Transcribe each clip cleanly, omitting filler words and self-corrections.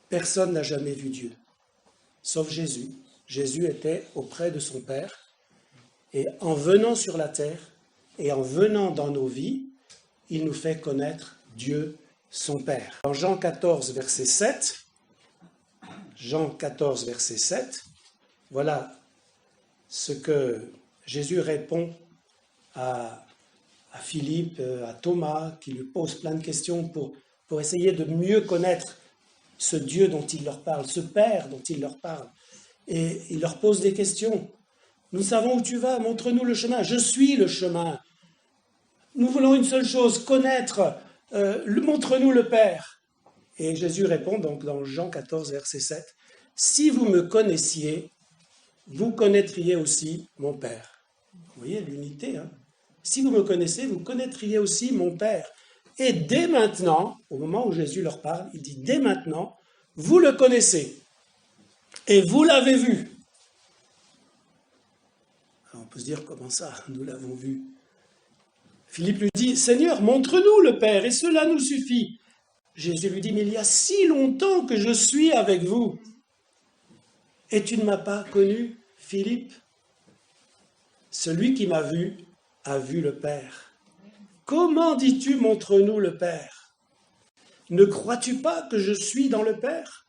Personne n'a jamais vu Dieu, sauf Jésus. Jésus était auprès de son Père, et en venant sur la terre, et en venant dans nos vies, il nous fait connaître Dieu, son Père. Dans Jean 14, verset 7, Jean 14, verset 7, voilà ce que Jésus répond à Philippe, à Thomas, qui lui pose plein de questions pour essayer de mieux connaître ce Dieu dont il leur parle, ce Père dont il leur parle. Et il leur pose des questions. Nous savons où tu vas, montre-nous le chemin. Je suis le chemin. Nous voulons une seule chose, connaître, montre-nous le Père. Et Jésus répond donc dans Jean 14, verset 7, « Si vous me connaissiez, vous connaîtriez aussi mon Père. » Vous voyez l'unité, hein? Si vous me connaissez, vous connaîtriez aussi mon Père. Et dès maintenant, au moment où Jésus leur parle, il dit « Dès maintenant, vous le connaissez et vous l'avez vu. » Alors on peut se dire « Comment ça, nous l'avons vu ?» Philippe lui dit « Seigneur, montre-nous le Père et cela nous suffit. » Jésus lui dit « Mais il y a si longtemps que je suis avec vous et tu ne m'as pas connu, Philippe. Celui qui m'a vu a vu le Père. Comment dis-tu, montre-nous le Père? Ne crois-tu pas que je suis dans le Père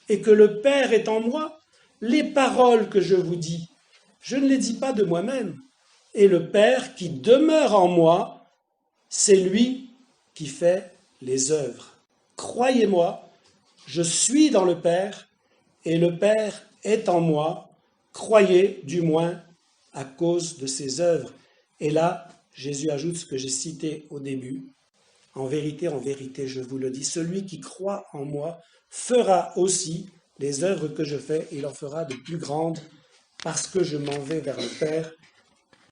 et que le Père est en moi? Les paroles que je vous dis, je ne les dis pas de moi-même. Et le Père qui demeure en moi, c'est lui qui fait les œuvres. Croyez-moi, je suis dans le Père et le Père est en moi. Croyez du moins à cause de ses œuvres. Et là, Jésus ajoute ce que j'ai cité au début. En vérité, je vous le dis, celui qui croit en moi fera aussi les œuvres que je fais, et il en fera de plus grandes, parce que je m'en vais vers le Père.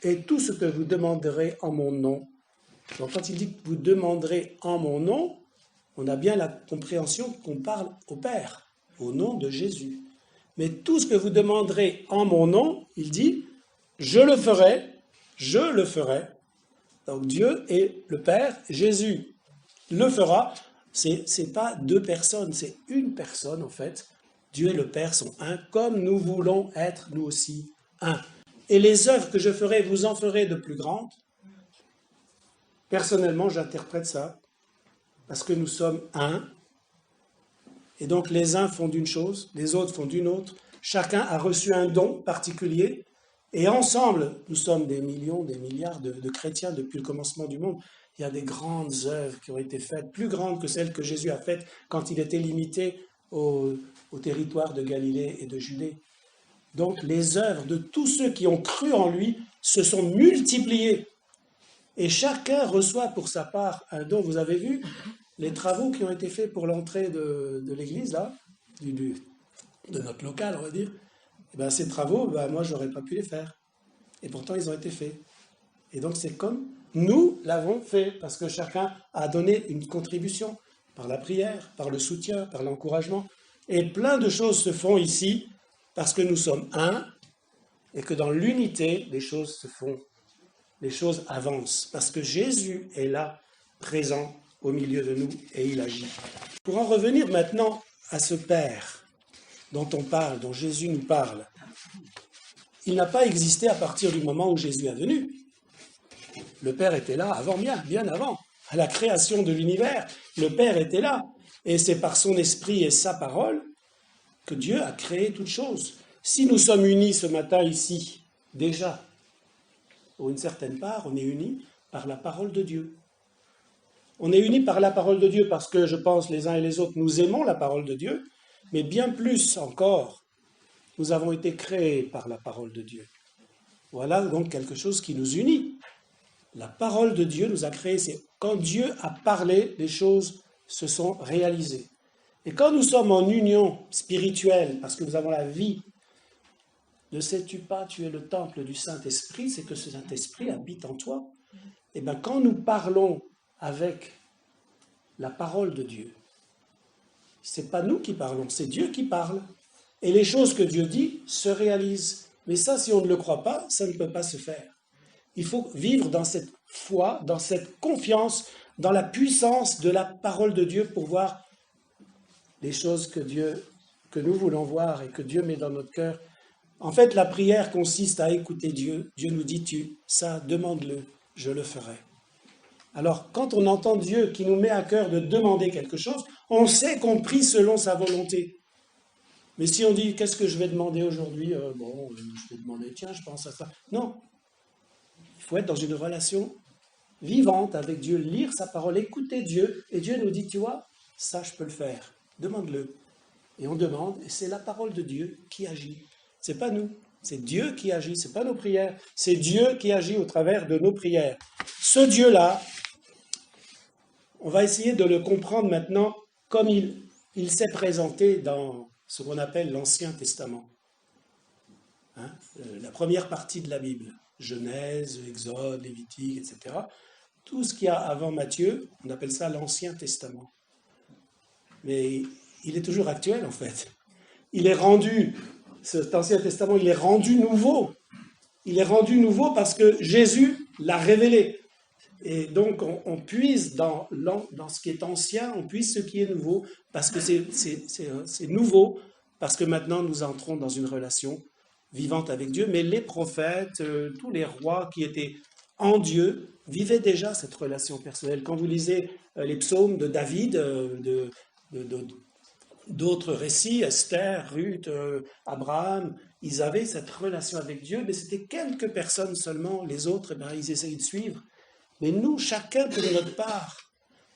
Et tout ce que vous demanderez en mon nom. Donc quand il dit que vous demanderez en mon nom, on a bien la compréhension qu'on parle au Père, au nom de Jésus. Mais tout ce que vous demanderez en mon nom, il dit, je le ferai, je le ferai. Donc Dieu est le Père, Jésus le fera. C'est pas deux personnes, c'est une personne en fait. Dieu et le Père sont un, comme nous voulons être nous aussi un. Et les œuvres que je ferai, vous en ferez de plus grandes. Personnellement, j'interprète ça parce que nous sommes un. Et donc les uns font d'une chose, les autres font d'une autre. Chacun a reçu un don particulier. Et ensemble, nous sommes des millions, des milliards de chrétiens depuis le commencement du monde. Il y a des grandes œuvres qui ont été faites, plus grandes que celles que Jésus a faites quand il était limité au territoire de Galilée et de Judée. Donc les œuvres de tous ceux qui ont cru en lui se sont multipliées. Et chacun reçoit pour sa part un don. Vous avez vu les travaux qui ont été faits pour l'entrée de l'église, là, de notre local, on va dire. Et bien, ces travaux, moi, je n'aurais pas pu les faire. Et pourtant, ils ont été faits. Et donc, c'est comme nous l'avons fait, parce que chacun a donné une contribution par la prière, par le soutien, par l'encouragement. Et plein de choses se font ici, parce que nous sommes un, et que dans l'unité, les choses se font, les choses avancent, parce que Jésus est là, présent au milieu de nous, et il agit. Pour en revenir maintenant à ce Père dont on parle, dont Jésus nous parle, il n'a pas existé à partir du moment où Jésus est venu. Le Père était là avant, bien avant, à la création de l'univers. Le Père était là, et c'est par son esprit et sa parole que Dieu a créé toutes choses. Si nous sommes unis ce matin ici, déjà, pour une certaine part, on est unis par la parole de Dieu. On est unis par la parole de Dieu parce que, je pense, les uns et les autres, nous aimons la parole de Dieu, mais bien plus encore, nous avons été créés par la parole de Dieu. Voilà donc quelque chose qui nous unit. La parole de Dieu nous a créés. C'est quand Dieu a parlé, les choses se sont réalisées. Et quand nous sommes en union spirituelle, parce que nous avons la vie, ne sais-tu pas, tu es le temple du Saint-Esprit, c'est que ce Saint-Esprit habite en toi. Et bien quand nous parlons avec la parole de Dieu, c'est pas nous qui parlons, c'est Dieu qui parle. Et les choses que Dieu dit se réalisent. Mais ça, si on ne le croit pas, ça ne peut pas se faire. Il faut vivre dans cette foi, dans cette confiance, dans la puissance de la parole de Dieu pour voir les choses que nous voulons voir et que Dieu met dans notre cœur. En fait, la prière consiste à écouter Dieu. Dieu nous dit, ça, demande-le, je le ferai. Alors, quand on entend Dieu qui nous met à cœur de demander quelque chose, on sait qu'on prie selon sa volonté. Mais si on dit, qu'est-ce que je vais demander aujourd'hui? Je vais demander, tiens, je pense à ça. Non, il faut être dans une relation vivante avec Dieu, lire sa parole, écouter Dieu. Et Dieu nous dit, tu vois, ça, je peux le faire. Demande-le. Et on demande, et c'est la parole de Dieu qui agit. C'est pas nous, c'est Dieu qui agit, c'est pas nos prières. C'est Dieu qui agit au travers de nos prières. Ce Dieu-là, on va essayer de le comprendre maintenant comme il s'est présenté dans ce qu'on appelle l'Ancien Testament. La première partie de la Bible, Genèse, Exode, Lévitique, etc. Tout ce qu'il y a avant Matthieu, on appelle ça l'Ancien Testament. Mais il est toujours actuel en fait. Il est rendu, cet Ancien Testament, il est rendu nouveau. Il est rendu nouveau parce que Jésus l'a révélé. Et donc on puise dans ce qui est ancien, on puise ce qui est nouveau, parce que c'est nouveau, parce que maintenant nous entrons dans une relation vivante avec Dieu. Mais les prophètes, tous les rois qui étaient en Dieu, vivaient déjà cette relation personnelle. Quand vous lisez les psaumes de David, d'autres récits, Esther, Ruth, Abraham, ils avaient cette relation avec Dieu, mais c'était quelques personnes seulement. Les autres, ils essayaient de suivre. Mais nous, chacun de notre part,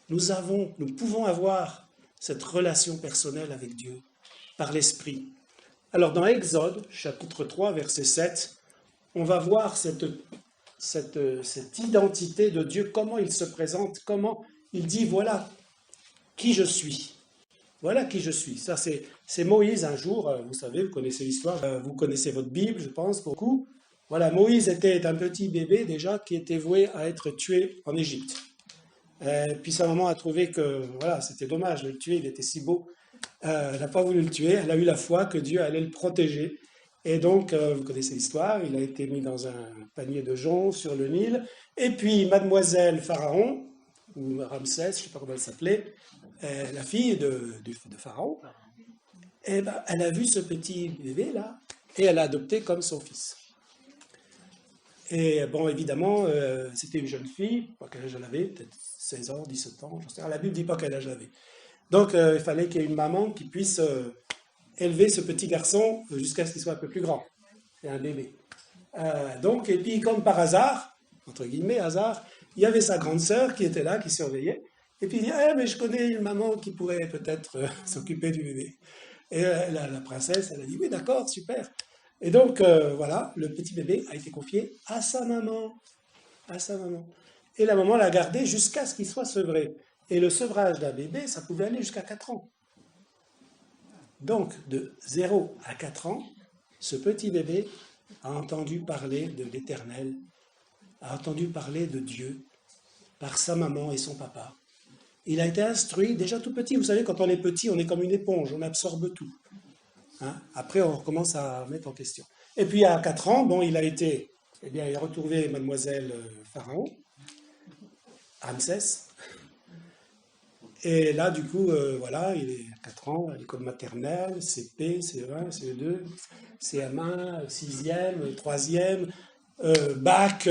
nous pouvons avoir cette relation personnelle avec Dieu par l'Esprit. Alors dans Exode, chapitre 3, verset 7, on va voir cette identité de Dieu, comment il se présente, comment il dit, voilà qui je suis. Voilà qui je suis. Ça, c'est Moïse un jour, vous savez, vous connaissez l'histoire, vous connaissez votre Bible, je pense, beaucoup. Voilà, Moïse était un petit bébé déjà qui était voué à être tué en Égypte. Puis sa maman a trouvé que voilà, c'était dommage de le tuer, il était si beau. Elle n'a pas voulu le tuer, elle a eu la foi que Dieu allait le protéger. Et donc, vous connaissez l'histoire, il a été mis dans un panier de joncs sur le Nil. Et puis, mademoiselle Pharaon, ou Ramsès, je ne sais pas comment elle s'appelait, la fille de Pharaon, elle a vu ce petit bébé-là, et elle l'a adopté comme son fils. Et bon, évidemment, c'était une jeune fille, pas quel âge elle avait, peut-être 16 ans, 17 ans, j'en sais rien, la Bible ne dit pas quel âge elle avait. Donc, il fallait qu'il y ait une maman qui puisse élever ce petit garçon jusqu'à ce qu'il soit un peu plus grand. C'est un bébé. Et puis, comme par hasard, entre guillemets, hasard, il y avait sa grande sœur qui était là, qui surveillait. Et puis il dit, mais je connais une maman qui pourrait peut-être s'occuper du bébé. Et la princesse, elle a dit, oui, d'accord, super. Et donc, voilà, le petit bébé a été confié à sa maman. À sa maman. Et la maman l'a gardé jusqu'à ce qu'il soit sevré. Et le sevrage d'un bébé, ça pouvait aller jusqu'à 4 ans. Donc, de 0 à 4 ans, ce petit bébé a entendu parler de l'Éternel, a entendu parler de Dieu par sa maman et son papa. Il a été instruit, déjà tout petit, vous savez, quand on est petit, on est comme une éponge, on absorbe tout. Après, on recommence à mettre en question. Et puis, à 4 ans, il a retrouvé mademoiselle Pharaon, Ramsès. Et là, du coup, voilà, il est à 4 ans, à l'école maternelle, CP, CE1, CE2, CM1, 6e, 3e, bac,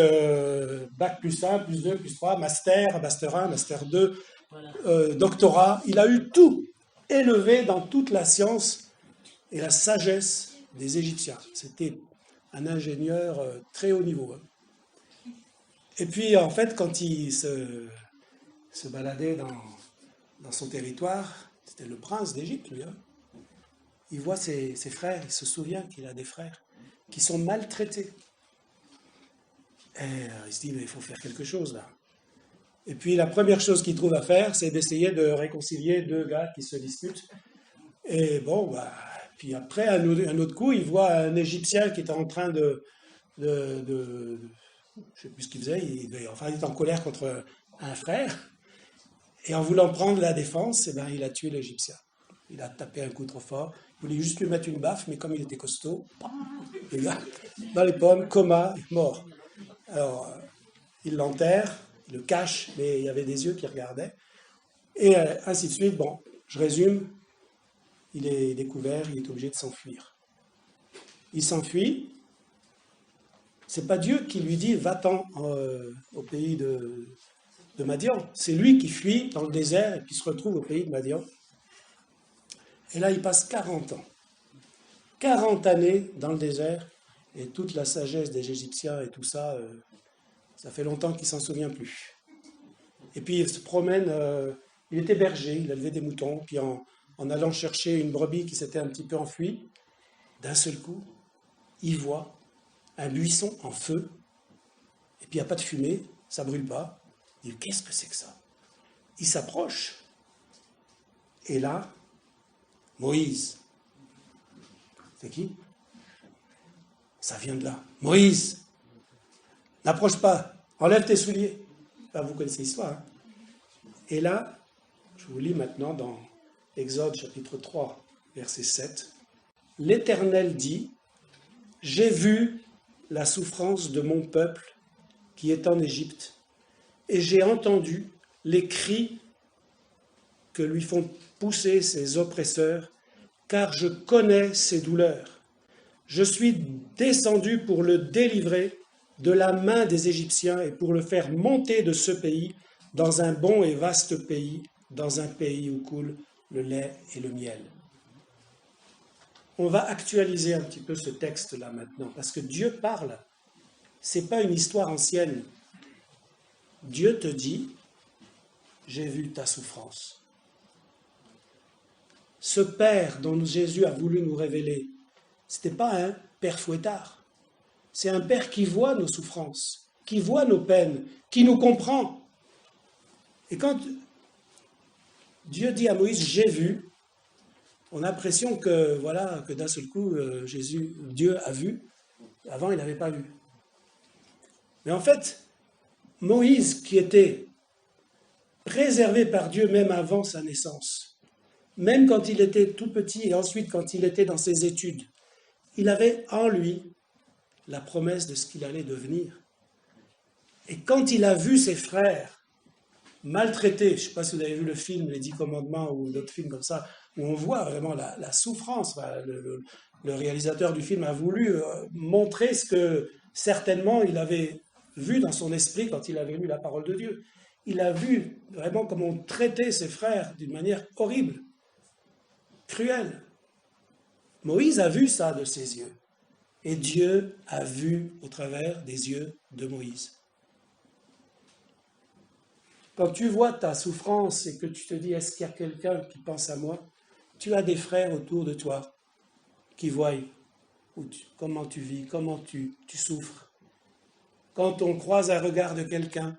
bac plus 1, plus 2, plus 3, master 1, master 2, doctorat. Il a eu tout élevé dans toute la science et la sagesse des Égyptiens. C'était un ingénieur très haut niveau. Et puis, en fait, quand il se baladait dans son territoire, c'était le prince d'Égypte, lui. Il voit ses frères, il se souvient qu'il a des frères qui sont maltraités. Et il se dit, mais il faut faire quelque chose là. Et puis la première chose qu'il trouve à faire, c'est d'essayer de réconcilier deux gars qui se disputent. Et puis après, un autre coup, il voit un Égyptien qui est en train je ne sais plus ce qu'il faisait, il est en colère contre un frère. Et en voulant prendre la défense, il a tué l'Égyptien. Il a tapé un coup trop fort. Il voulait juste lui mettre une baffe, mais comme il était costaud, le gars, dans les pommes, coma, mort. Alors, il l'enterre, il le cache, mais il y avait des yeux qui regardaient. Et ainsi de suite. Bon, je résume. il est découvert, il est obligé de s'enfuir. Il s'enfuit. C'est pas Dieu qui lui dit va-t'en au pays de Madian. C'est lui qui fuit dans le désert et qui se retrouve au pays de Madian. Et là, il passe 40 ans. 40 années dans le désert, et toute la sagesse des Égyptiens et tout ça, ça fait longtemps qu'il ne s'en souvient plus. Et puis il se promène, il était berger, il élevait des moutons, puis en allant chercher une brebis qui s'était un petit peu enfuie, d'un seul coup, il voit un buisson en feu, et puis il n'y a pas de fumée, ça ne brûle pas. Il dit, qu'est-ce que c'est que ça? Il s'approche, et là, Moïse. C'est qui? Ça vient de là. Moïse, n'approche pas, enlève tes souliers. Là, vous connaissez l'histoire. Hein? Et là, je vous lis maintenant dans Exode chapitre 3, verset 7. L'Éternel dit, j'ai vu la souffrance de mon peuple qui est en Égypte, et j'ai entendu les cris que lui font pousser ses oppresseurs, car je connais ses douleurs. Je suis descendu pour le délivrer de la main des Égyptiens et pour le faire monter de ce pays dans un bon et vaste pays, dans un pays où coule le lait et le miel. On va actualiser un petit peu ce texte-là maintenant, parce que Dieu parle. Ce n'est pas une histoire ancienne. Dieu te dit, j'ai vu ta souffrance. Ce Père dont Jésus a voulu nous révéler, ce n'était pas un Père fouettard. C'est un Père qui voit nos souffrances, qui voit nos peines, qui nous comprend. Et quand Dieu dit à Moïse, j'ai vu, on a l'impression que, voilà, que d'un seul coup, Dieu a vu. Avant, il n'avait pas vu. Mais en fait, Moïse, qui était préservé par Dieu même avant sa naissance, même quand il était tout petit et ensuite quand il était dans ses études, il avait en lui la promesse de ce qu'il allait devenir. Et quand il a vu ses frères maltraités, je ne sais pas si vous avez vu le film Les 10 Commandements ou d'autres films comme ça, où on voit vraiment la souffrance. Le réalisateur du film a voulu montrer ce que certainement il avait vu dans son esprit quand il avait lu la parole de Dieu. Il a vu vraiment comment on traitait ses frères d'une manière horrible, cruelle. Moïse a vu ça de ses yeux. Et Dieu a vu au travers des yeux de Moïse. Quand tu vois ta souffrance et que tu te dis, est-ce qu'il y a quelqu'un qui pense à moi? Tu as des frères autour de toi qui voient comment tu vis, comment tu souffres. Quand on croise un regard de quelqu'un,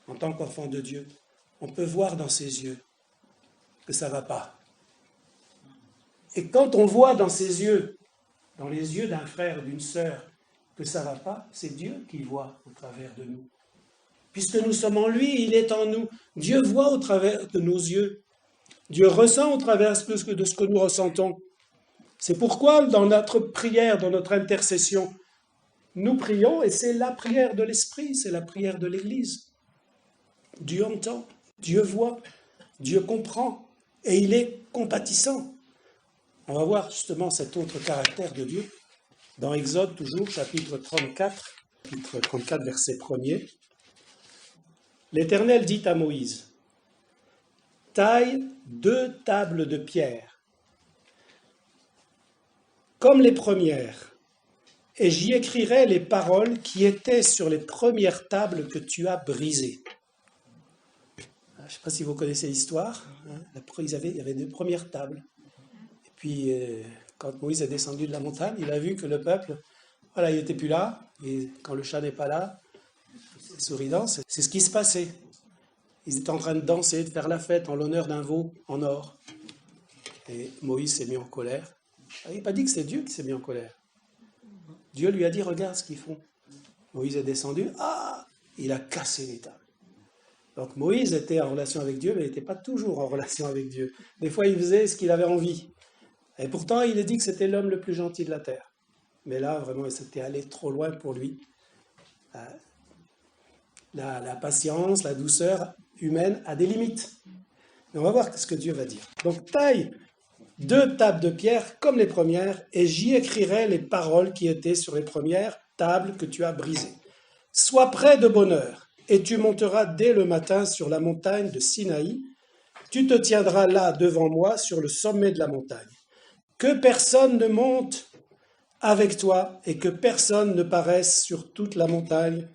en tant qu'enfant de Dieu, on peut voir dans ses yeux que ça ne va pas. Et quand on voit dans ses yeux, dans les yeux d'un frère, d'une sœur, que ça ne va pas, c'est Dieu qui voit au travers de nous. Puisque nous sommes en lui, il est en nous. Dieu voit au travers de nos yeux. Dieu ressent au travers de ce que nous ressentons. C'est pourquoi dans notre prière, dans notre intercession, nous prions, et c'est la prière de l'Esprit, c'est la prière de l'Église. Dieu entend, Dieu voit, Dieu comprend, et il est compatissant. On va voir justement cet autre caractère de Dieu dans Exode, toujours, chapitre 34, verset 1er. L'Éternel dit à Moïse, « Taille 2 tables de pierre, comme les premières, et j'y écrirai les paroles qui étaient sur les premières tables que tu as brisées. » Je ne sais pas si vous connaissez l'histoire. Hein, il y avait 2 premières tables. Et puis, quand Moïse est descendu de la montagne, il a vu que le peuple, voilà, il n'était plus là. Et quand le chat n'est pas là, les souris dansent. C'est ce qui se passait. Ils étaient en train de danser, de faire la fête en l'honneur d'un veau en or. Et Moïse s'est mis en colère. Il n'a pas dit que c'est Dieu qui s'est mis en colère. Dieu lui a dit, regarde ce qu'ils font. Moïse est descendu, il a cassé les tables. Donc Moïse était en relation avec Dieu, mais il n'était pas toujours en relation avec Dieu. Des fois, il faisait ce qu'il avait envie. Et pourtant, il est dit que c'était l'homme le plus gentil de la terre. Mais là, vraiment, il s'était allé trop loin pour lui. La patience, la douceur humaine a des limites. Mais on va voir ce que Dieu va dire. Donc, taille 2 tables de pierre comme les premières, et j'y écrirai les paroles qui étaient sur les premières tables que tu as brisées. Sois prêt de bonne heure, et tu monteras dès le matin sur la montagne de Sinaï. Tu te tiendras là devant moi sur le sommet de la montagne. Que personne ne monte avec toi et que personne ne paraisse sur toute la montagne,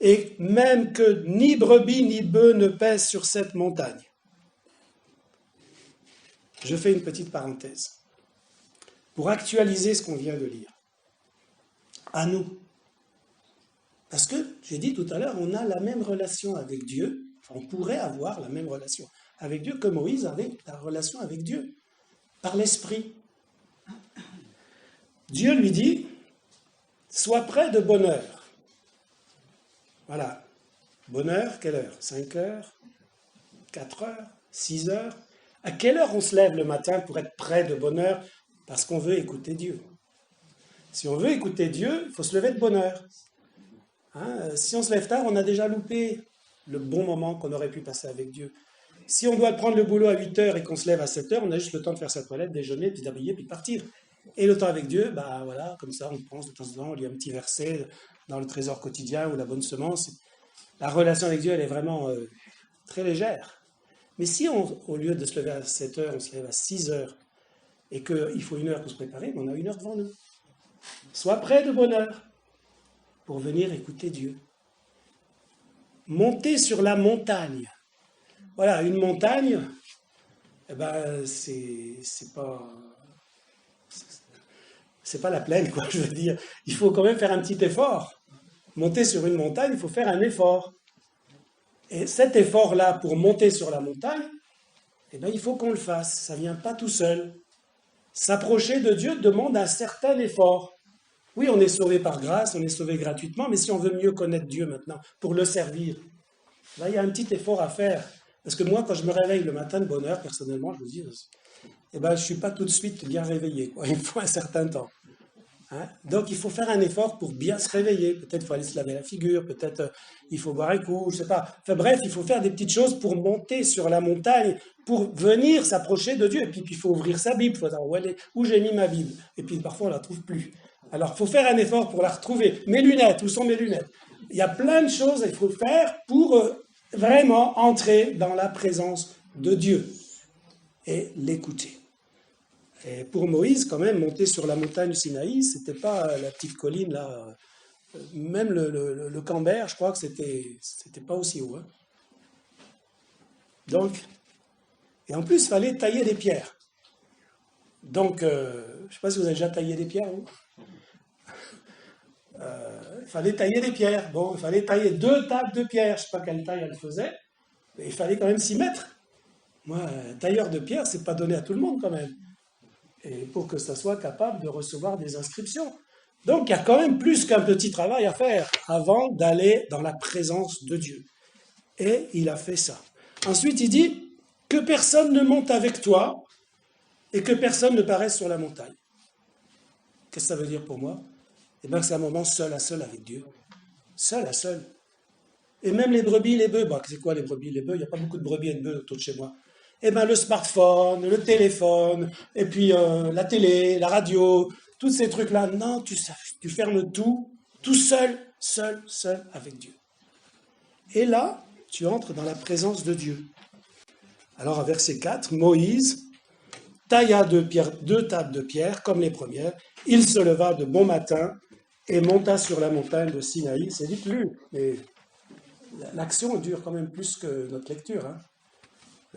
et même que ni brebis ni bœufs ne pèsent sur cette montagne. Je fais une petite parenthèse pour actualiser ce qu'on vient de lire. À nous. Parce que, j'ai dit tout à l'heure, on a la même relation avec Dieu, enfin, on pourrait avoir la même relation avec Dieu que Moïse avait la relation avec Dieu, par l'Esprit. Dieu lui dit, sois prêt de bonne heure. Voilà. Bonne heure, quelle heure? 5 heures? 4 heures? 6 heures? À quelle heure on se lève le matin pour être prêt de bonne heure? Parce qu'on veut écouter Dieu. Si on veut écouter Dieu, il faut se lever de bonne heure. Si on se lève tard, on a déjà loupé le bon moment qu'on aurait pu passer avec Dieu. Si on doit prendre le boulot à 8 heures et qu'on se lève à 7 heures, on a juste le temps de faire sa toilette, déjeuner, puis d'habiller, puis de partir. Et le temps avec Dieu, bah voilà, comme ça, on pense de temps en temps, on lit un petit verset dans le trésor quotidien ou la bonne semence. La relation avec Dieu, elle est vraiment très légère. Mais si au lieu de se lever à 7 heures, on se lève à 6 heures, et qu'il faut 1 heure pour se préparer, on a 1 heure devant nous. Sois prêt de bonne heure pour venir écouter Dieu. Monter sur la montagne. Voilà, une montagne, eh ben, c'est pas la plaine, quoi, je veux dire. Il faut quand même faire un petit effort. Monter sur une montagne, il faut faire un effort. Et cet effort-là, pour monter sur la montagne, eh ben, il faut qu'on le fasse. Ça ne vient pas tout seul. S'approcher de Dieu demande un certain effort. Oui, on est sauvé par grâce, on est sauvé gratuitement, mais si on veut mieux connaître Dieu maintenant, pour le servir, là, il y a un petit effort à faire. Parce que moi, quand je me réveille le matin de bonne heure, personnellement, je vous dis, eh ben, je ne suis pas tout de suite bien réveillé, quoi. Il me faut un certain temps. Donc, il faut faire un effort pour bien se réveiller. Peut-être il faut aller se laver la figure, peut-être il faut boire un coup, je ne sais pas. Enfin bref, il faut faire des petites choses pour monter sur la montagne, pour venir s'approcher de Dieu. Et puis, il faut ouvrir sa Bible, il faut savoir où j'ai mis ma Bible. Et puis, parfois, on ne la trouve plus. Alors, il faut faire un effort pour la retrouver. Mes lunettes, où sont mes lunettes? Il y a plein de choses qu'il faut faire pour vraiment entrer dans la présence de Dieu et l'écouter. Et pour Moïse, quand même, monter sur la montagne du Sinaï, c'était pas la petite colline là. Même le Camber, je crois que c'était pas aussi haut. Donc, et en plus, il fallait tailler des pierres. Donc, je ne sais pas si vous avez déjà taillé des pierres, vous. Il fallait tailler des pierres. Bon, il fallait tailler 2 tables de pierre. Je ne sais pas quelle taille elle faisait, mais il fallait quand même s'y mettre. Moi, tailleur de pierre, c'est pas donné à tout le monde quand même. Et pour que ça soit capable de recevoir des inscriptions. Donc, il y a quand même plus qu'un petit travail à faire avant d'aller dans la présence de Dieu. Et il a fait ça. Ensuite, il dit que personne ne monte avec toi et que personne ne paraisse sur la montagne. Qu'est-ce que ça veut dire pour moi? Eh bien, c'est un moment seul à seul avec Dieu. Seul à seul. Et même les brebis, les bœufs, bah, c'est quoi les brebis, les bœufs? Il n'y a pas beaucoup de brebis et de bœufs autour de chez moi. Eh bien, le smartphone, le téléphone, et puis la télé, la radio, tous ces trucs-là. Non, tu fermes tout seul, seul avec Dieu. Et là, tu entres dans la présence de Dieu. Alors, à verset 4, Moïse tailla 2 tables de pierre, comme les premières. Il se leva de bon matin et monta sur la montagne de Sinaï. C'est vite lu, mais l'action dure quand même plus que notre lecture.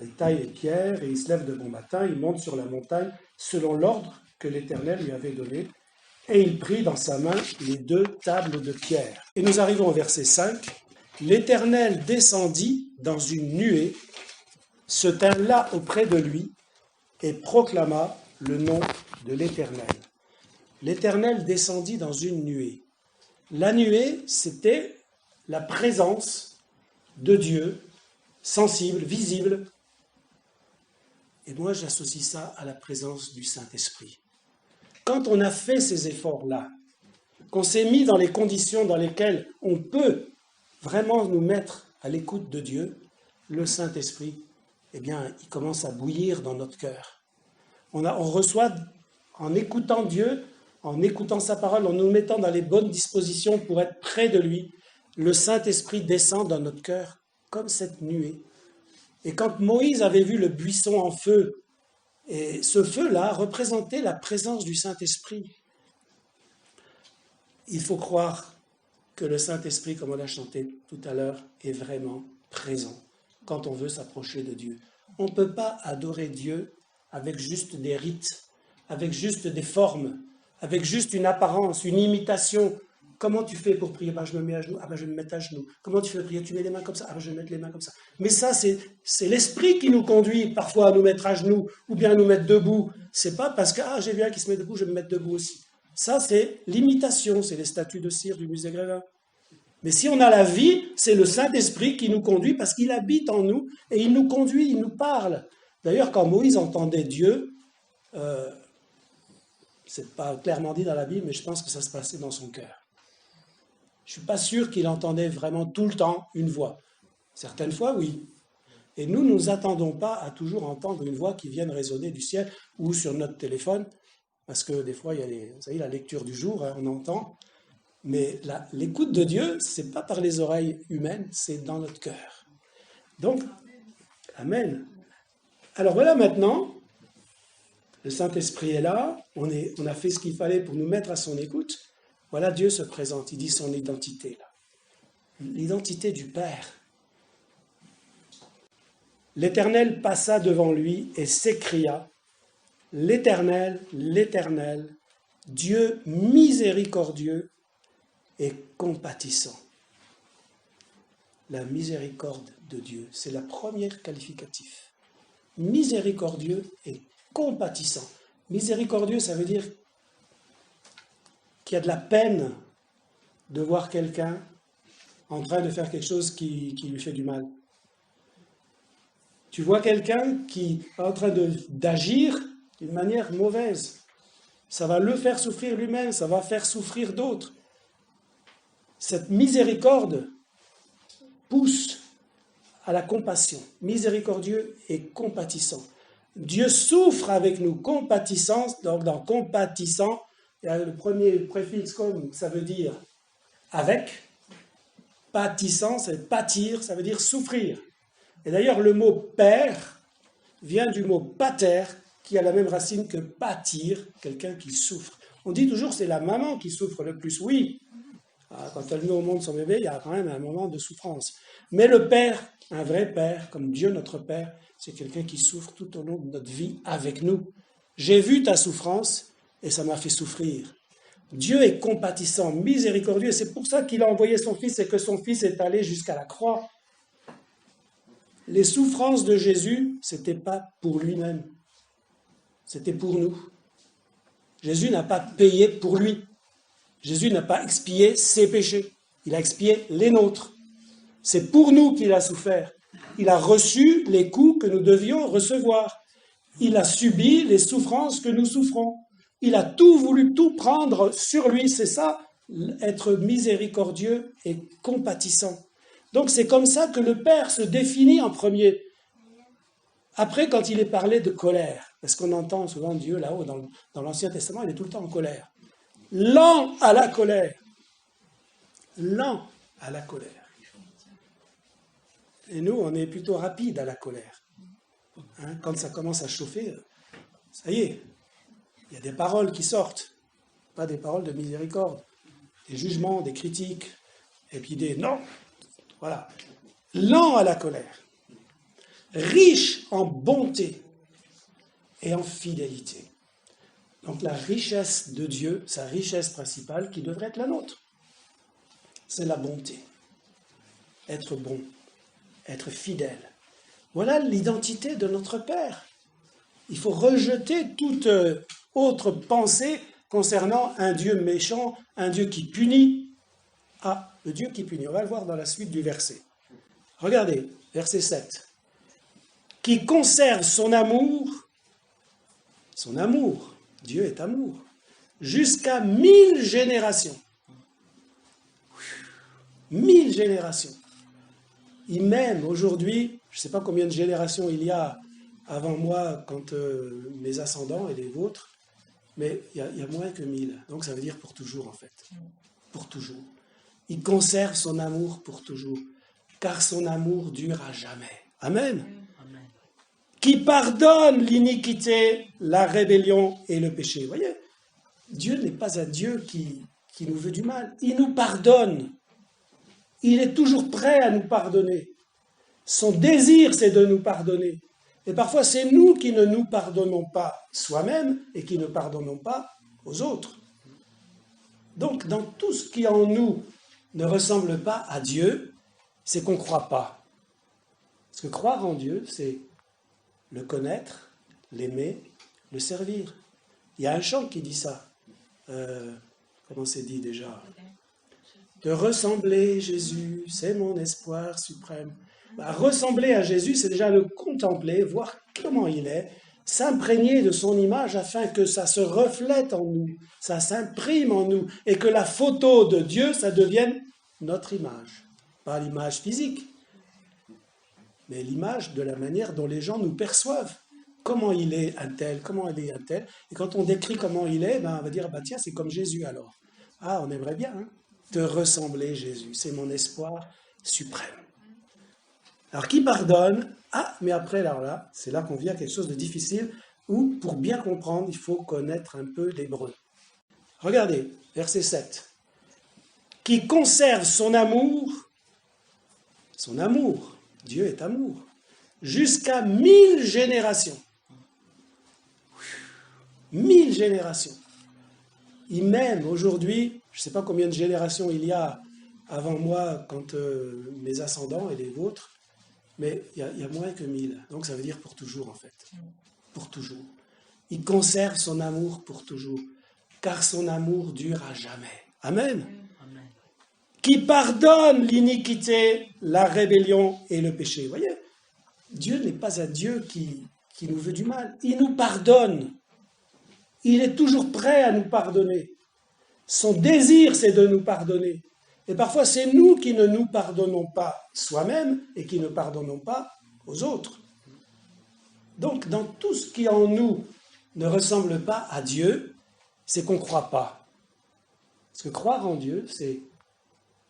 Il taille les pierres et il se lève de bon matin, il monte sur la montagne selon l'ordre que l'Éternel lui avait donné, et il prit dans sa main les 2 tables de pierre. Et nous arrivons au verset 5. L'Éternel descendit dans une nuée, se tint là auprès de lui, et proclama le nom de l'Éternel. L'Éternel descendit dans une nuée. La nuée, c'était la présence de Dieu, sensible, visible. Et moi, j'associe ça à la présence du Saint-Esprit. Quand on a fait ces efforts-là, qu'on s'est mis dans les conditions dans lesquelles on peut vraiment nous mettre à l'écoute de Dieu, le Saint-Esprit, eh bien, il commence à bouillir dans notre cœur. On reçoit, en écoutant Dieu, en écoutant sa parole, en nous mettant dans les bonnes dispositions pour être près de lui, le Saint-Esprit descend dans notre cœur comme cette nuée. Et quand Moïse avait vu le buisson en feu, et ce feu-là représentait la présence du Saint-Esprit, il faut croire que le Saint-Esprit, comme on l'a chanté tout à l'heure, est vraiment présent quand on veut s'approcher de Dieu. On ne peut pas adorer Dieu avec juste des rites, avec juste des formes, avec juste une apparence, une imitation. Comment tu fais pour prier? Je me mets à genoux. Je vais me mettre à genoux. Comment tu fais prier? Tu mets les mains comme ça. Je vais mettre les mains comme ça. Mais ça, c'est l'esprit qui nous conduit parfois à nous mettre à genoux ou bien à nous mettre debout. C'est pas parce que j'ai vu un qui se met debout, je vais me mettre debout aussi. Ça, c'est l'imitation, c'est les statues de cire du musée Grévin. Mais si on a la vie, c'est le Saint-Esprit qui nous conduit parce qu'il habite en nous et il nous conduit, il nous parle. D'ailleurs, quand Moïse entendait Dieu, c'est pas clairement dit dans la Bible, mais je pense que ça se passait dans son cœur. Je suis pas sûr qu'il entendait vraiment tout le temps une voix. Certaines fois, oui. Et nous, nous attendons pas à toujours entendre une voix qui vienne résonner du ciel ou sur notre téléphone, parce que des fois, il y a vous savez, la lecture du jour, on entend. Mais l'écoute de Dieu, c'est pas par les oreilles humaines, c'est dans notre cœur. Donc, amen. Alors voilà maintenant, le Saint-Esprit est là, on a fait ce qu'il fallait pour nous mettre à son écoute. Voilà, Dieu se présente, il dit son identité là. L'identité du Père. L'Éternel passa devant lui et s'écria, l'Éternel, l'Éternel, Dieu miséricordieux et compatissant. La miséricorde de Dieu, c'est la première qualificatif. Miséricordieux et compatissant. Miséricordieux, ça veut dire qu'il y a de la peine de voir quelqu'un en train de faire quelque chose qui lui fait du mal. Tu vois quelqu'un qui est en train d'agir d'une manière mauvaise. Ça va le faire souffrir lui-même, ça va faire souffrir d'autres. Cette miséricorde pousse à la compassion. Miséricordieux et compatissant. Dieu souffre avec nous, compatissance. Donc dans compatissant, il y a le premier préfixe comme, ça veut dire avec. Pâtissant, c'est pâtir, ça veut dire souffrir. Et d'ailleurs, le mot père vient du mot pater, qui a la même racine que pâtir, quelqu'un qui souffre. On dit toujours que c'est la maman qui souffre le plus. Oui, quand elle met au monde son bébé, il y a quand même un moment de souffrance. Mais le père, un vrai père, comme Dieu notre Père, c'est quelqu'un qui souffre tout au long de notre vie avec nous. J'ai vu ta souffrance et ça m'a fait souffrir. Dieu est compatissant, miséricordieux, c'est pour ça qu'il a envoyé son Fils et que son Fils est allé jusqu'à la croix. Les souffrances de Jésus, ce n'était pas pour lui-même, c'était pour nous. Jésus n'a pas payé pour lui. Jésus n'a pas expié ses péchés, il a expié les nôtres. C'est pour nous qu'il a souffert. Il a reçu les coups que nous devions recevoir. Il a subi les souffrances que nous souffrons. Il a tout voulu, tout prendre sur lui. C'est ça, être miséricordieux et compatissant. Donc c'est comme ça que le Père se définit en premier. Après, quand il est parlé de colère, parce qu'on entend souvent Dieu là-haut dans l'Ancien Testament, il est tout le temps en colère. Lent à la colère. Lent à la colère. Et nous, on est plutôt rapide à la colère. Quand ça commence à chauffer, ça y est, il y a des paroles qui sortent. Pas des paroles de miséricorde, des jugements, des critiques, et puis des non. Voilà. Lent à la colère. Riche en bonté et en fidélité. Donc la richesse de Dieu, sa richesse principale, qui devrait être la nôtre, c'est la bonté. Être bon, être fidèle. Voilà l'identité de notre Père. Il faut rejeter toute autre pensée concernant un Dieu méchant, un Dieu qui punit. Ah, le Dieu qui punit. On va le voir dans la suite du verset. Regardez, verset 7. Qui conserve son amour, Dieu est amour, jusqu'à 1000 générations. 1000 générations. Il m'aime aujourd'hui, je ne sais pas combien de générations il y a avant moi quand mes ascendants et les vôtres, mais il y a moins que 1000. Donc ça veut dire pour toujours en fait. Pour toujours. Il conserve son amour pour toujours, car son amour dure à jamais. Amen. Amen. Qui pardonne l'iniquité, la rébellion et le péché. Vous voyez, Dieu n'est pas un Dieu qui nous veut du mal. Il nous pardonne. Il est toujours prêt à nous pardonner. Son désir, c'est de nous pardonner. Et parfois, c'est nous qui ne nous pardonnons pas soi-même et qui ne pardonnons pas aux autres. Donc, dans tout ce qui en nous ne ressemble pas à Dieu, c'est qu'on ne croit pas. Parce que croire en Dieu, c'est le connaître, l'aimer, le servir. Il y a un chant qui dit ça. Comment c'est dit déjà? De ressembler Jésus, c'est mon espoir suprême. Ressembler à Jésus, c'est déjà le contempler, voir comment il est, s'imprégner de son image afin que ça se reflète en nous, ça s'imprime en nous, et que la photo de Dieu, ça devienne notre image. Pas l'image physique, mais l'image de la manière dont les gens nous perçoivent. Comment il est un tel, comment il est un tel. Et quand on décrit comment il est, on va dire, tiens, c'est comme Jésus alors. Ah, on aimerait bien, te ressembler Jésus, c'est mon espoir suprême. Alors, qui pardonne? Ah, mais après, alors là, c'est là qu'on vient à quelque chose de difficile, où, pour bien comprendre, il faut connaître un peu l'hébreu. Regardez, verset 7. Qui conserve son amour, Dieu est amour, jusqu'à 1000 générations. 1000 générations. Il m'aime aujourd'hui, je ne sais pas combien de générations il y a avant moi, quand mes ascendants et les vôtres, mais il y a moins que 1000. Donc ça veut dire pour toujours en fait. Pour toujours. Il conserve son amour pour toujours, car son amour dure à jamais. Amen. Amen. Qui pardonne l'iniquité, la rébellion et le péché. Vous voyez, Dieu n'est pas un Dieu qui nous veut du mal. Il nous pardonne. Il est toujours prêt à nous pardonner. Son désir, c'est de nous pardonner. Et parfois, c'est nous qui ne nous pardonnons pas soi-même et qui ne pardonnons pas aux autres. Donc, dans tout ce qui en nous ne ressemble pas à Dieu, c'est qu'on ne croit pas. Parce que croire en Dieu, c'est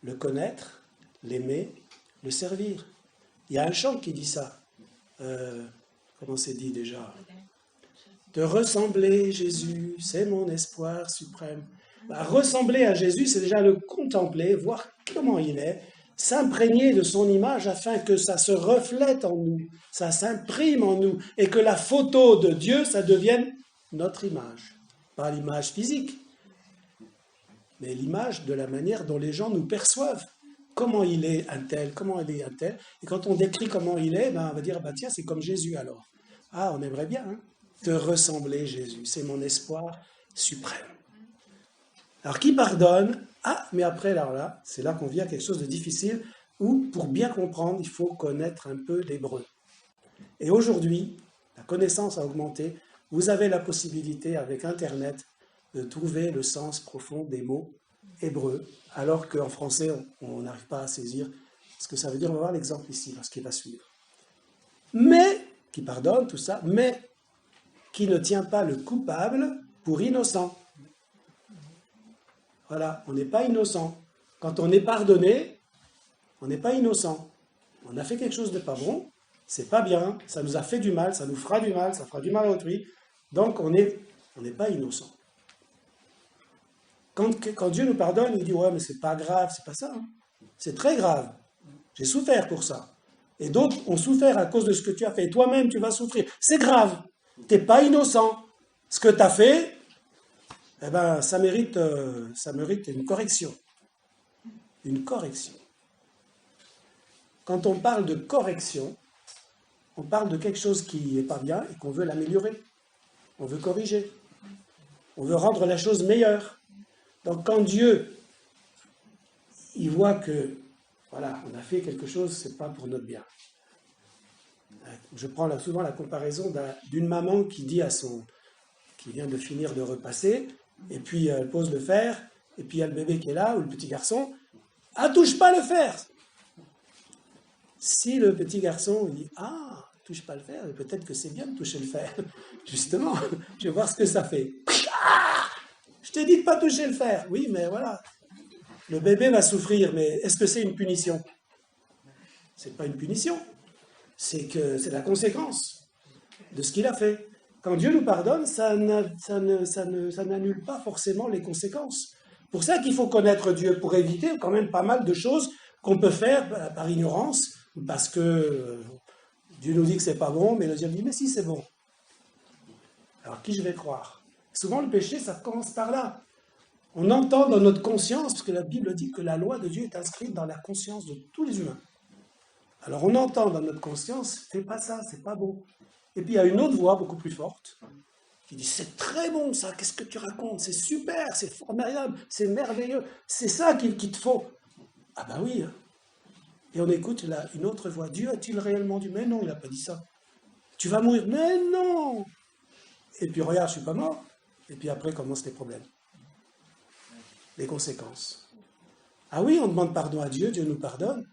le connaître, l'aimer, le servir. Il y a un chant qui dit ça. Comment c'est dit déjà? De ressembler Jésus, c'est mon espoir suprême. Ressembler à Jésus, c'est déjà le contempler, voir comment il est, s'imprégner de son image afin que ça se reflète en nous, ça s'imprime en nous, et que la photo de Dieu, ça devienne notre image. Pas l'image physique, mais l'image de la manière dont les gens nous perçoivent. Comment il est un tel, comment il est un tel. Et quand on décrit comment il est, on va dire, tiens, c'est comme Jésus alors. Ah, on aimerait bien, te ressembler Jésus, c'est mon espoir suprême. Alors, qui pardonne? Ah, mais après, alors là, c'est là qu'on vient à quelque chose de difficile, où, pour bien comprendre, il faut connaître un peu l'hébreu. Et aujourd'hui, la connaissance a augmenté, vous avez la possibilité, avec Internet, de trouver le sens profond des mots hébreux, alors qu'en français, on n'arrive pas à saisir ce que ça veut dire. On va voir l'exemple ici, ce qui va suivre. Mais, qui pardonne, tout ça, mais qui ne tient pas le coupable pour innocent. Voilà, on n'est pas innocent. Quand on est pardonné, on n'est pas innocent. On a fait quelque chose de pas bon, c'est pas bien, ça nous a fait du mal, ça nous fera du mal, ça fera du mal à autrui. Donc on n'est pas innocent. Quand Dieu nous pardonne, il dit ouais, mais c'est pas grave, c'est pas ça. C'est très grave. J'ai souffert pour ça. Et d'autres ont souffert à cause de ce que tu as fait. Et toi-même, tu vas souffrir. C'est grave. Tu n'es pas innocent. Ce que tu as fait, ça mérite une correction. Une correction. Quand on parle de correction, on parle de quelque chose qui n'est pas bien et qu'on veut l'améliorer. On veut corriger. On veut rendre la chose meilleure. Donc quand Dieu, il voit que, voilà, on a fait quelque chose, c'est pas pour notre bien. Je prends souvent la comparaison d'une maman qui dit qui vient de finir de repasser, et puis elle pose le fer, et puis il y a le bébé qui est là, ou le petit garçon, touche pas le fer. Si le petit garçon il dit, touche pas le fer, mais peut-être que c'est bien de toucher le fer. Justement, je vais voir ce que ça fait. Je t'ai dit de ne pas toucher le fer. Oui, mais voilà. Le bébé va souffrir, mais est-ce que c'est une punition? C'est pas une punition. C'est que c'est la conséquence de ce qu'il a fait. Quand Dieu nous pardonne, ça n'annule pas forcément les conséquences. Pour ça qu'il faut connaître Dieu, pour éviter quand même pas mal de choses qu'on peut faire par ignorance, parce que Dieu nous dit que c'est pas bon, mais le Dieu dit, mais si c'est bon. Alors qui je vais croire? Souvent le péché, ça commence par là. On entend dans notre conscience, parce que la Bible dit que la loi de Dieu est inscrite dans la conscience de tous les humains. Alors on entend dans notre conscience, fais pas ça, c'est pas bon. Et puis il y a une autre voix beaucoup plus forte, qui dit, c'est très bon ça, qu'est-ce que tu racontes? C'est super, c'est formidable, c'est merveilleux, c'est ça qu'il te faut. Ah ben oui. Et on écoute là, une autre voix, Dieu a-t-il réellement dit? Mais non, il n'a pas dit ça. Tu vas mourir? Mais non. Et puis regarde, je ne suis pas mort. Et puis après commencent les problèmes. Les conséquences. Ah oui, on demande pardon à Dieu, Dieu nous pardonne.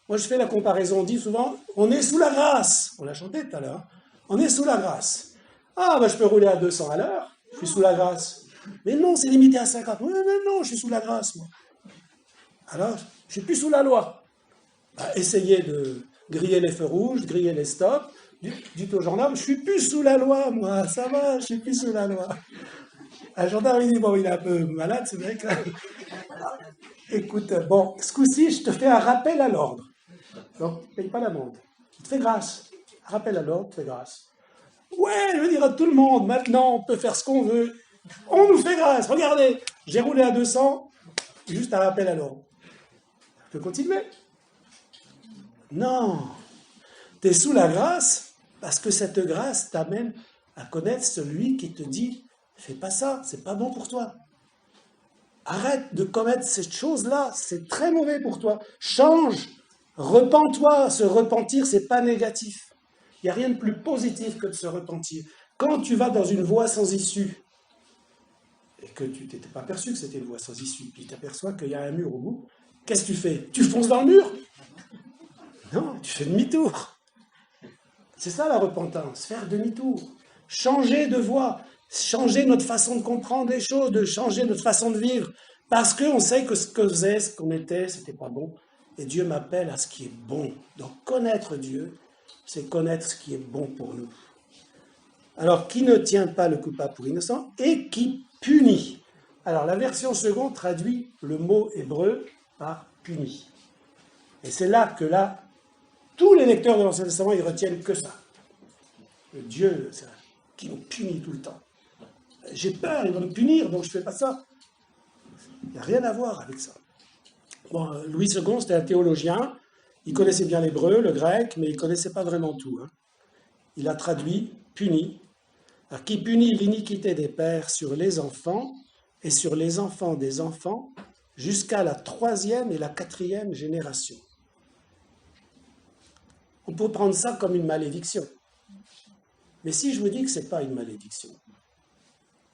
Moi je fais la comparaison, on dit souvent, on est sous la grâce. On l'a chanté tout à l'heure. On est sous la grâce. Ah ben je peux rouler à 200 à l'heure, je suis sous la grâce. Mais non, c'est limité à 50. Oui, mais non, je suis sous la grâce, moi. Alors, je suis plus sous la loi. Bah, essayez de griller les feux rouges, griller les stops. Dites au gendarme, je suis plus sous la loi, moi, ça va, je suis plus sous la loi. Un gendarme, il dit, bon, il est un peu malade, ce mec. Écoute, bon, ce coup-ci, je te fais un rappel à l'ordre. Donc, ne paye pas l'amende. Il te fait grâce. Un rappel à l'ordre, te fait grâce. Ouais, je veux dire à tout le monde, maintenant, on peut faire ce qu'on veut. On nous fait grâce, regardez, j'ai roulé à 200, juste un rappel à l'ordre. Je peux continuer? Non. Tu es sous la grâce parce que cette grâce t'amène à connaître celui qui te dit « Fais pas ça, c'est pas bon pour toi. Arrête de commettre cette chose-là, c'est très mauvais pour toi. Change, repens-toi. » Se repentir, c'est pas négatif. Il n'y a rien de plus positif que de se repentir. Quand tu vas dans une voie sans issue, et que tu t'étais pas perçu que c'était une voie sans issue, puis tu t'aperçois qu'il y a un mur au bout, qu'est-ce que tu fais? Tu fonces dans le mur? Non, tu fais demi-tour. C'est ça la repentance, faire demi-tour. Changer de voie, changer notre façon de comprendre les choses, de changer notre façon de vivre. Parce qu'on sait que ce que faisait, ce qu'on était, c'était pas bon. Et Dieu m'appelle à ce qui est bon. Donc connaître Dieu, c'est connaître ce qui est bon pour nous. Alors, qui ne tient pas le coupable pour innocent et qui punit. Alors, la version seconde traduit le mot hébreu par punit. Et c'est là que tous les lecteurs de l'Ancien Testament, ils retiennent que ça. Le Dieu qui nous punit tout le temps. J'ai peur, il va me punir, donc je ne fais pas ça. Il n'y a rien à voir avec ça. Bon, Louis II, c'était un théologien. Il connaissait bien l'hébreu, le grec, mais il ne connaissait pas vraiment tout. Il a traduit punit. Alors, qui punit l'iniquité des pères sur les enfants et sur les enfants des enfants jusqu'à la 3e et la 4e génération. On peut prendre ça comme une malédiction. Mais si je vous dis que ce n'est pas une malédiction,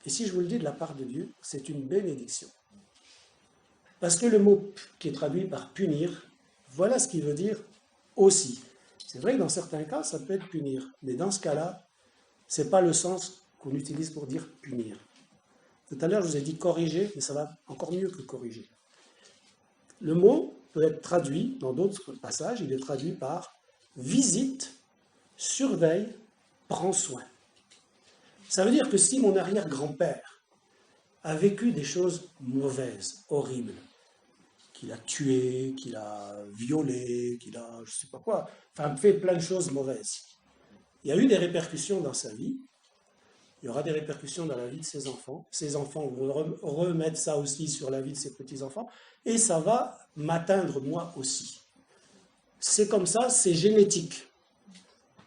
et si je vous le dis de la part de Dieu, c'est une bénédiction. Parce que le mot qui est traduit par punir, voilà ce qu'il veut dire aussi. C'est vrai que dans certains cas, ça peut être punir, mais dans ce cas-là, ce n'est pas le sens qu'on utilise pour dire punir. Tout à l'heure, je vous ai dit corriger, mais ça va encore mieux que corriger. Le mot peut être traduit, dans d'autres passages, il est traduit par visite, surveille, prends soin. Ça veut dire que si mon arrière-grand-père a vécu des choses mauvaises, horribles, qu'il a tué, qu'il a violé, qu'il a je ne sais pas quoi, enfin fait plein de choses mauvaises, il y a eu des répercussions dans sa vie, il y aura des répercussions dans la vie de ses enfants vont remettre ça aussi sur la vie de ses petits-enfants, et ça va m'atteindre moi aussi. C'est comme ça, c'est génétique.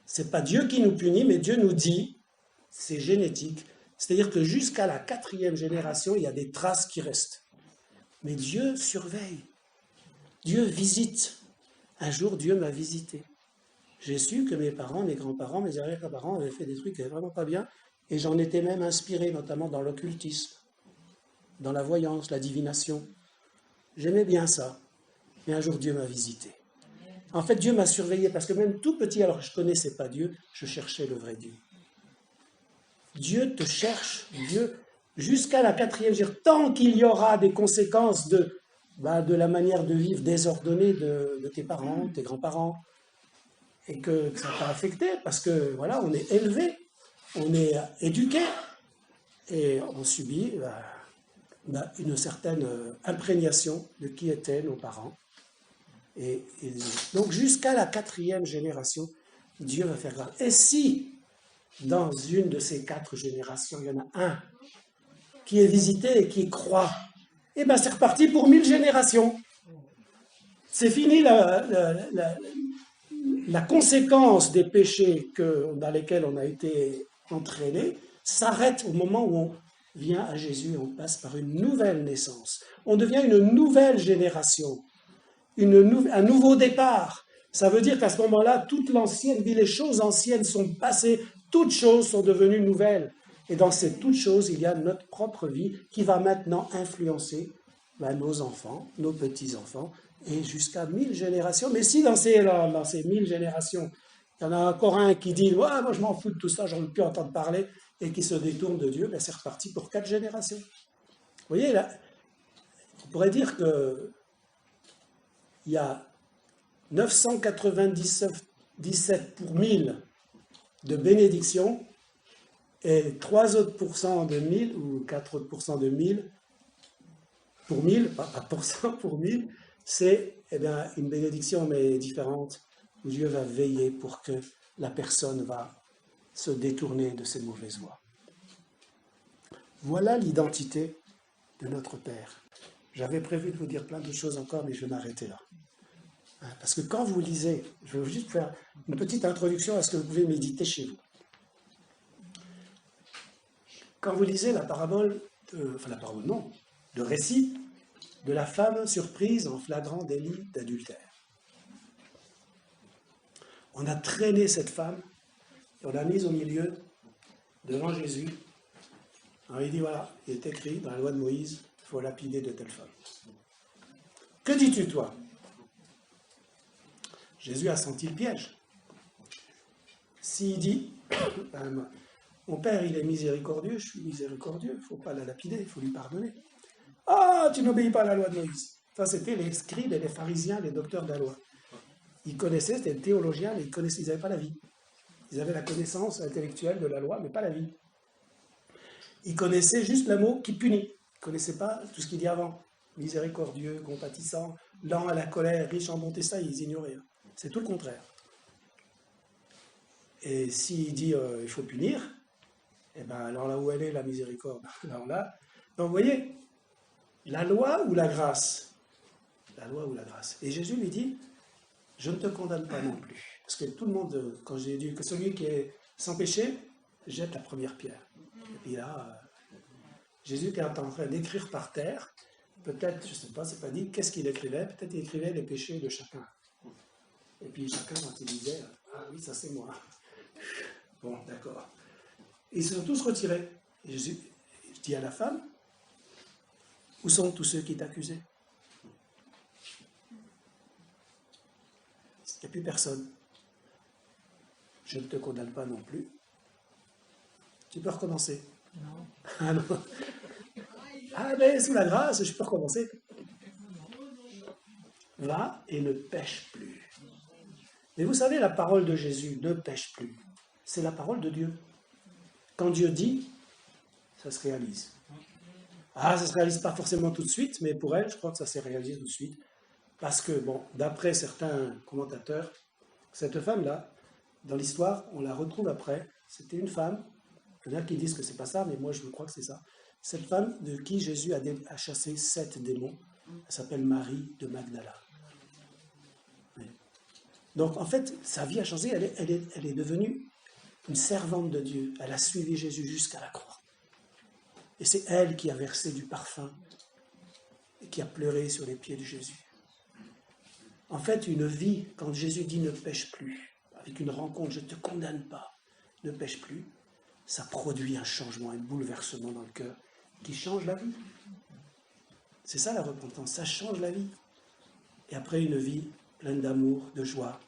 C'est pas Dieu qui nous punit, mais Dieu nous dit, c'est génétique. C'est-à-dire que jusqu'à la 4e génération, il y a des traces qui restent. Mais Dieu surveille. Dieu visite. Un jour, Dieu m'a visité. J'ai su que mes parents, mes grands-parents, mes arrière-grands-parents avaient fait des trucs qui n'étaient vraiment pas bien, et j'en étais même inspiré, notamment dans l'occultisme, dans la voyance, la divination. J'aimais bien ça. Mais un jour, Dieu m'a visité. En fait, Dieu m'a surveillé parce que même tout petit, alors je ne connaissais pas Dieu, je cherchais le vrai Dieu. Dieu te cherche, Dieu, jusqu'à la quatrième, tant qu'il y aura des conséquences de la manière de vivre désordonnée de tes parents, tes grands-parents, et que ça t'a affecté, parce que voilà, on est élevé, on est éduqué, et on subit une certaine imprégnation de qui étaient nos parents. Et donc jusqu'à la quatrième génération, Dieu va faire grâce. Et si dans une de ces 4 générations, il y en a un qui est visité et qui croit, eh bien c'est reparti pour 1000 générations. C'est fini la conséquence des péchés dans lesquels on a été entraîné, s'arrête au moment où on vient à Jésus et on passe par une nouvelle naissance. On devient une nouvelle génération, un nouveau départ. Ça veut dire qu'à ce moment-là, toute l'ancienne vie, les choses anciennes sont passées, toutes choses sont devenues nouvelles. Et dans ces toutes choses, il y a notre propre vie qui va maintenant influencer nos enfants, nos petits-enfants, et jusqu'à 1000 générations. Mais si dans ces 1000 générations, il y en a encore un qui dit « Ouais, moi je m'en fous de tout ça, j'en veux plus entendre parler », et qui se détourne de Dieu, c'est reparti pour 4 générations. Vous voyez, là, on pourrait dire que il y a 997 pour 1000 de bénédictions et 3 autres pourcents de 1000 ou 4 autres pourcents de 1000 pour 1000, pas pourcent pour 1000, c'est une bénédiction mais différente où Dieu va veiller pour que la personne va se détourner de ses mauvaises voies. Voilà l'identité de notre Père. J'avais prévu de vous dire plein de choses encore, mais je vais m'arrêter là. Parce que quand vous lisez, je vais juste faire une petite introduction à ce que vous pouvez méditer chez vous. Quand vous lisez la parabole, le récit de la femme surprise en flagrant délit d'adultère. On a traîné cette femme et on l'a mise au milieu, devant Jésus. Alors il dit, voilà, il est écrit dans la loi de Moïse, il faut lapider de telle femme. Que dis-tu, toi? Jésus a senti le piège. S'il dit, mon père, il est miséricordieux, je suis miséricordieux, il ne faut pas la lapider, il faut lui pardonner. Ah, tu n'obéis pas à la loi de Moïse. Ça, c'était les scribes et les pharisiens, les docteurs de la loi. Ils connaissaient, c'était des théologiens, mais ils n'avaient pas la vie. Ils avaient la connaissance intellectuelle de la loi, mais pas la vie. Ils connaissaient juste le mot qui punit. Ils ne connaissaient pas tout ce qu'il dit avant. Miséricordieux, compatissant, lent à la colère, riche en bonté, ça, ils ignoraient. C'est tout le contraire. Et s'il dit il faut punir, alors là où elle est la miséricorde, alors là. Donc vous voyez, la loi ou la grâce? La loi ou la grâce? Et Jésus lui dit, je ne te condamne pas non plus. Parce que tout le monde, quand j'ai dit que celui qui est sans péché, jette la première pierre. Et puis là, Jésus qui est en train d'écrire par terre, peut-être, je ne sais pas, c'est pas dit, qu'est-ce qu'il écrivait? Peut-être qu'il écrivait les péchés de chacun. Et puis chacun, quand il disait, ah oui, ça c'est moi. Bon, d'accord. Ils se sont tous retirés. Et Jésus dit à la femme, où sont tous ceux qui t'accusaient? Il n'y a plus personne. Je ne te condamne pas non plus. Tu peux recommencer. Non. Ah non. Ah mais sous la grâce, je peux recommencer. Va et ne pêche plus. Mais vous savez, la parole de Jésus, ne pêche plus, c'est la parole de Dieu. Quand Dieu dit, ça se réalise. Ah, ça ne se réalise pas forcément tout de suite, mais pour elle, je crois que ça s'est réalisé tout de suite. Parce que, bon, d'après certains commentateurs, cette femme-là, dans l'histoire, on la retrouve après, c'était une femme, il y en a qui disent que c'est pas ça, mais moi je crois que c'est ça. Cette femme de qui Jésus a chassé 7 démons, elle s'appelle Marie de Magdala. Oui. Donc en fait, sa vie a changé, elle est devenue une servante de Dieu, elle a suivi Jésus jusqu'à la croix. Et c'est elle qui a versé du parfum et qui a pleuré sur les pieds de Jésus. En fait, une vie, quand Jésus dit ne pêche plus, avec une rencontre, je ne te condamne pas, ne pêche plus, ça produit un changement, un bouleversement dans le cœur qui change la vie. C'est ça la repentance, ça change la vie. Et après une vie pleine d'amour, de joie,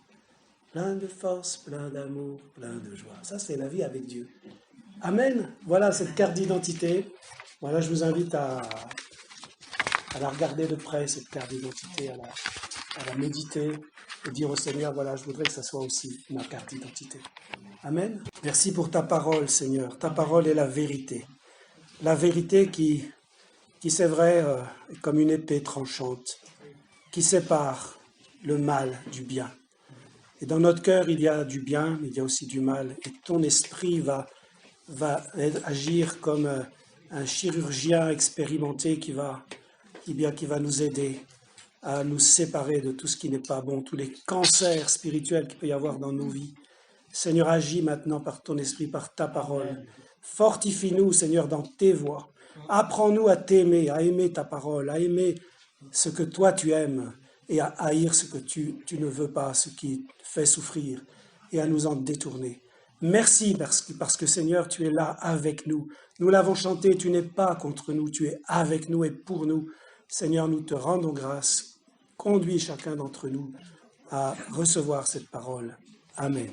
plein de force, plein d'amour, plein de joie. Ça, c'est la vie avec Dieu. Amen. Voilà cette carte d'identité. Voilà, je vous invite à la regarder de près, cette carte d'identité, à la méditer et dire au Seigneur, voilà, je voudrais que ça soit aussi ma carte d'identité. Amen. Merci pour ta parole, Seigneur. Ta parole est la vérité. La vérité qui c'est vrai, est comme une épée tranchante, qui sépare le mal du bien. Et dans notre cœur, il y a du bien, mais il y a aussi du mal. Et ton esprit va agir comme un chirurgien expérimenté qui va nous aider à nous séparer de tout ce qui n'est pas bon, tous les cancers spirituels qu'il peut y avoir dans nos vies. Seigneur, agis maintenant par ton esprit, par ta parole. Fortifie-nous, Seigneur, dans tes voies. Apprends-nous à t'aimer, à aimer ta parole, à aimer ce que toi tu aimes et à haïr ce que tu ne veux pas, ce qui fait souffrir, et à nous en détourner. Merci parce que Seigneur, tu es là avec nous. Nous l'avons chanté, tu n'es pas contre nous, tu es avec nous et pour nous. Seigneur, nous te rendons grâce. Conduis chacun d'entre nous à recevoir cette parole. Amen.